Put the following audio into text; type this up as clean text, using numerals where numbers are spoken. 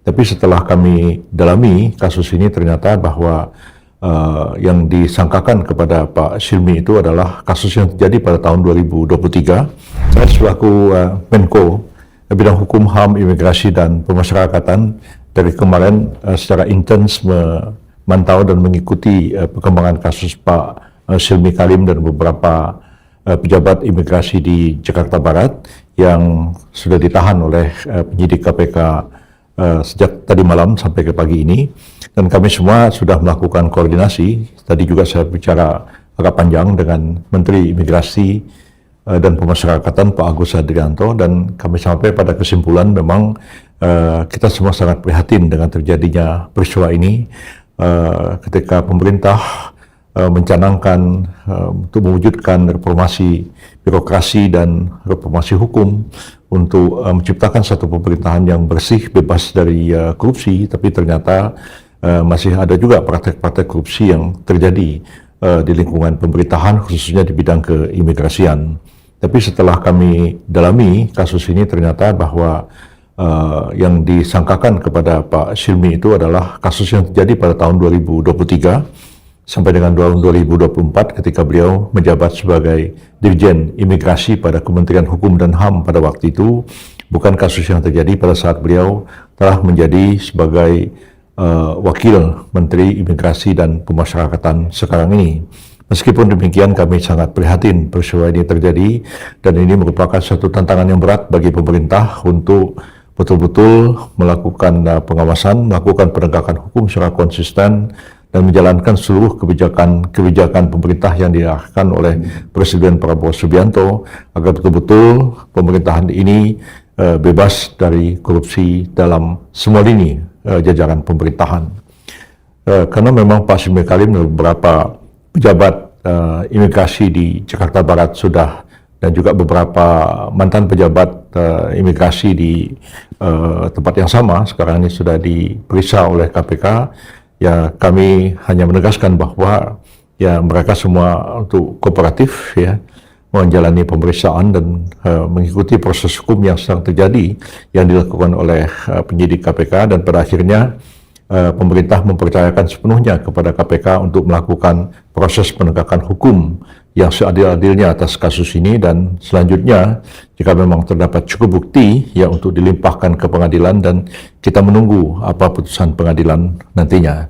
Tapi setelah kami dalami kasus ini ternyata bahwa yang disangkakan kepada Pak Silmi itu adalah kasus yang terjadi pada tahun 2023. Saya selaku Menko Bidang Hukum, HAM, Imigrasi, dan Pemasyarakatan dari kemarin secara intens memantau dan mengikuti perkembangan kasus Pak Silmi Kalim dan beberapa pejabat imigrasi di Jakarta Barat yang sudah ditahan oleh penyidik KPK sejak tadi malam sampai ke pagi ini, dan kami semua sudah melakukan koordinasi. Tadi juga saya bicara agak panjang dengan Menteri Imigrasi dan Pemasyarakatan Pak Agus Hadrianto, dan kami sampai pada kesimpulan memang kita semua sangat prihatin dengan terjadinya peristiwa ini ketika pemerintah mencanangkan untuk mewujudkan reformasi birokrasi dan reformasi hukum untuk menciptakan satu pemerintahan yang bersih, bebas dari korupsi, tapi ternyata masih ada juga praktek-praktek korupsi yang terjadi di lingkungan pemerintahan, khususnya di bidang keimigrasian. Tapi setelah kami dalami kasus ini ternyata bahwa yang disangkakan kepada Pak Silmi itu adalah kasus yang terjadi pada tahun 2023 sampai dengan tahun 2024 ketika beliau menjabat sebagai Dirjen Imigrasi pada Kementerian Hukum dan HAM pada waktu itu, bukan kasus yang terjadi pada saat beliau telah menjadi sebagai Wakil Menteri Imigrasi dan Pemasyarakatan sekarang ini. Meskipun demikian, kami sangat prihatin peristiwa ini terjadi, dan ini merupakan satu tantangan yang berat bagi pemerintah untuk betul-betul melakukan pengawasan, melakukan penegakan hukum secara konsisten, dan menjalankan seluruh kebijakan pemerintah yang diarahkan oleh Presiden Prabowo Subianto agar betul-betul pemerintahan ini bebas dari korupsi dalam semua lini jajaran pemerintahan. Karena memang Pak Silmi Kalim dan beberapa pejabat imigrasi di Jakarta Barat sudah, dan juga beberapa mantan pejabat imigrasi di tempat yang sama sekarang ini sudah diperiksa oleh KPK. Ya, kami hanya menegaskan bahwa ya mereka semua untuk kooperatif ya menjalani pemeriksaan dan mengikuti proses hukum yang sedang terjadi yang dilakukan oleh penyidik KPK, dan pada akhirnya pemerintah mempercayakan sepenuhnya kepada KPK untuk melakukan proses penegakan hukum yang seadil-adilnya atas kasus ini, dan selanjutnya jika memang terdapat cukup bukti ya untuk dilimpahkan ke pengadilan, dan kita menunggu apa putusan pengadilan nantinya.